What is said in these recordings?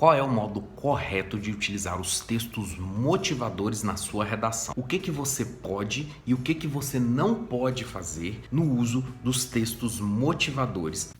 Qual é o modo correto de utilizar os textos motivadores na sua redação? O que você pode e o que você não pode fazer no uso dos textos motivadores?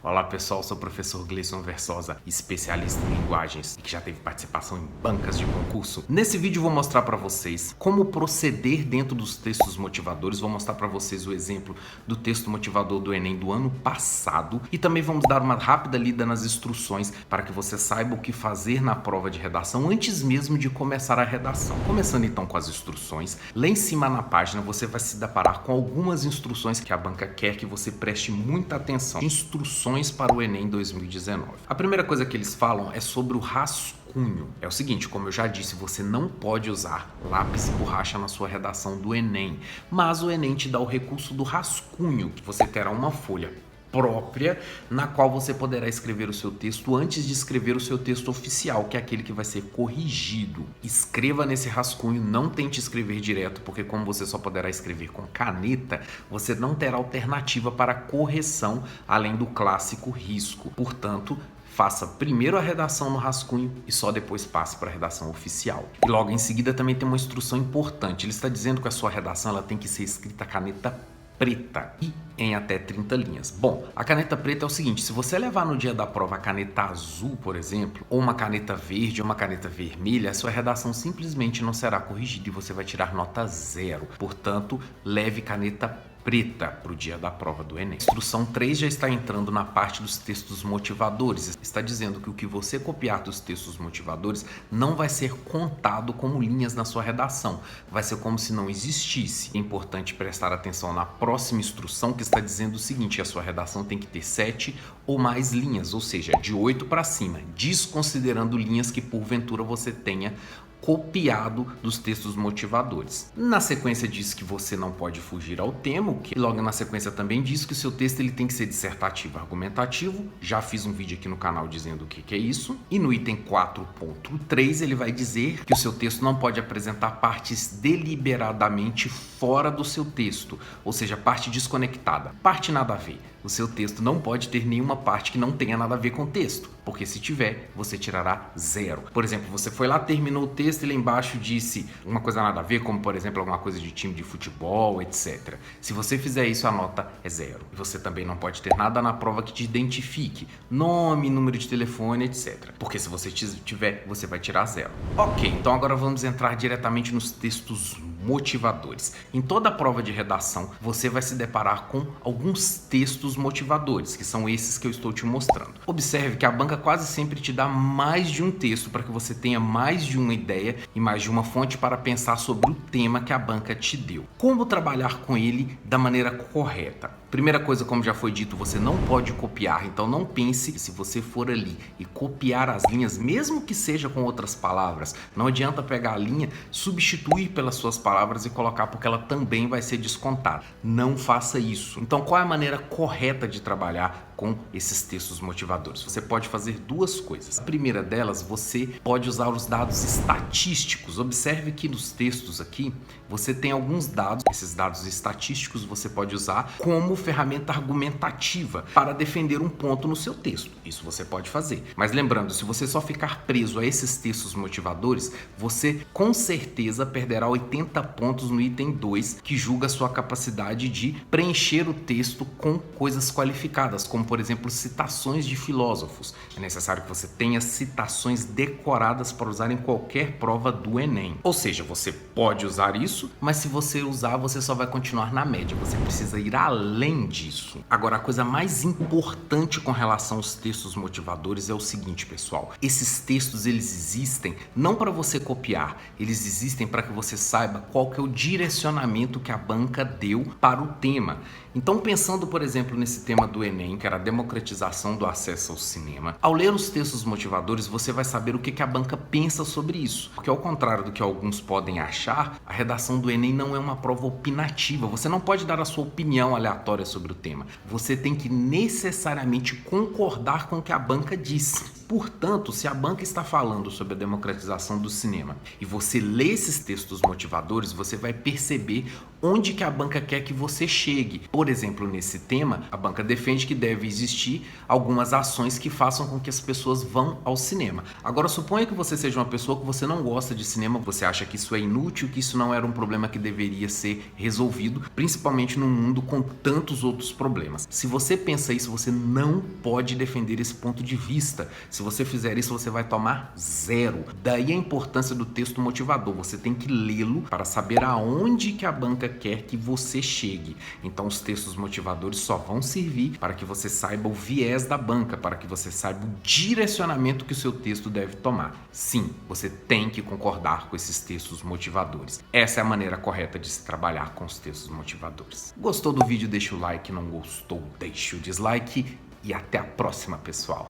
Olá pessoal, sou o professor Gleison Versosa, especialista em linguagens e que já teve participação em bancas de concurso. Nesse vídeo vou mostrar para vocês como proceder dentro dos textos motivadores, vou mostrar para vocês o exemplo do texto motivador do Enem do ano passado e também vamos dar uma rápida lida nas instruções para que você saiba o que fazer na prova de redação antes mesmo de começar a redação. Começando então com as instruções, lá em cima na página você vai se deparar com algumas instruções que a banca quer que você preste muita atenção. Instruções para o Enem 2019. A primeira coisa que eles falam é sobre o rascunho. É o seguinte, como eu já disse, você não pode usar lápis e borracha na sua redação do Enem, mas o Enem te dá o recurso do rascunho, que você terá uma folha própria na qual você poderá escrever o seu texto antes de escrever o seu texto oficial, que é aquele que vai ser corrigido. Escreva nesse rascunho, não tente escrever direto, porque como você só poderá escrever com caneta, você não terá alternativa para correção além do clássico risco. Portanto, faça primeiro a redação no rascunho e só depois passe para a redação oficial. E logo em seguida também tem uma instrução importante. Ele está dizendo que a sua redação ela tem que ser escrita a caneta preta e em até 30 linhas. Bom, a caneta preta é o seguinte, se você levar no dia da prova a caneta azul, por exemplo, ou uma caneta verde ou uma caneta vermelha, a sua redação simplesmente não será corrigida e você vai tirar nota 0. Portanto, leve caneta preta para o dia da prova do Enem. Instrução 3 já está entrando na parte dos textos motivadores. Está dizendo que o que você copiar dos textos motivadores não vai ser contado como linhas na sua redação. Vai ser como se não existisse. É importante prestar atenção na próxima instrução que está dizendo o seguinte, que a sua redação tem que ter 7 ou mais linhas, ou seja, de 8 para cima, desconsiderando linhas que porventura você tenha copiado dos textos motivadores. Na sequência diz que você não pode fugir ao tema, e logo na sequência também diz que o seu texto ele tem que ser dissertativo argumentativo. Já fiz um vídeo aqui no canal dizendo o que é isso. E no item 4.3 ele vai dizer que o seu texto não pode apresentar partes deliberadamente fora do seu texto, ou seja, parte desconectada, parte nada a ver. O seu texto não pode ter nenhuma parte que não tenha nada a ver com o texto, porque se tiver, você tirará 0. Por exemplo, você foi lá, terminou o texto e lá embaixo disse uma coisa nada a ver, como por exemplo alguma coisa de time de futebol, etc. Se você fizer isso, a nota é 0. E você também não pode ter nada na prova que te identifique, nome, número de telefone, etc. Porque se você tiver, você vai tirar 0. Ok, então agora vamos entrar diretamente nos textos motivadores. Em toda a prova de redação, você vai se deparar com alguns textos motivadores, que são esses que eu estou te mostrando. Observe que a banca quase sempre te dá mais de um texto para que você tenha mais de uma ideia e mais de uma fonte para pensar sobre o tema que a banca te deu. Como trabalhar com ele da maneira correta? Primeira coisa, como já foi dito, você não pode copiar, então não pense que se você for ali e copiar as linhas, mesmo que seja com outras palavras, não adianta pegar a linha, substituir pelas suas palavras e colocar porque ela também vai ser descontada. Não faça isso. Então qual é a maneira correta de trabalhar com esses textos motivadores? Você pode fazer duas coisas. A primeira delas, você pode usar os dados estatísticos. Observe que nos textos aqui, você tem alguns dados. Esses dados estatísticos você pode usar como ferramenta argumentativa para defender um ponto no seu texto. Isso você pode fazer. Mas lembrando, se você só ficar preso a esses textos motivadores, você com certeza perderá 80 pontos no item 2, que julga a sua capacidade de preencher o texto com coisas qualificadas, como por exemplo citações de filósofos. É necessário que você tenha citações decoradas para usar em qualquer prova do Enem. Ou seja, você pode usar isso, mas se você usar, você só vai continuar na média. Você precisa ir além disso. Agora, a coisa mais importante com relação aos textos motivadores é o seguinte, pessoal. Esses textos, eles existem não para você copiar, eles existem para que você saiba qual que é o direcionamento que a banca deu para o tema. Então, pensando, por exemplo, nesse tema do Enem, que era a democratização do acesso ao cinema, ao ler os textos motivadores, você vai saber o que a banca pensa sobre isso. Porque ao contrário do que alguns podem achar, a redação do Enem não é uma prova opinativa. Você não pode dar a sua opinião aleatória sobre o tema. Você tem que necessariamente concordar com o que a banca disse. Portanto, se a banca está falando sobre a democratização do cinema e você lê esses textos motivadores, você vai perceber onde que a banca quer que você chegue. Por exemplo, nesse tema, a banca defende que deve existir algumas ações que façam com que as pessoas vão ao cinema. Agora, suponha que você seja uma pessoa que você não gosta de cinema, você acha que isso é inútil, que isso não era um problema que deveria ser resolvido, principalmente num mundo com tantos outros problemas. Se você pensa isso, você não pode defender esse ponto de vista. Se você fizer isso, você vai tomar 0. Daí a importância do texto motivador. Você tem que lê-lo para saber aonde que a banca quer que você chegue. Então os textos motivadores só vão servir para que você saiba o viés da banca, para que você saiba o direcionamento que o seu texto deve tomar. Sim, você tem que concordar com esses textos motivadores. Essa é a maneira correta de se trabalhar com os textos motivadores. Gostou do vídeo? Deixa o like, não gostou, deixa o dislike e até a próxima, pessoal.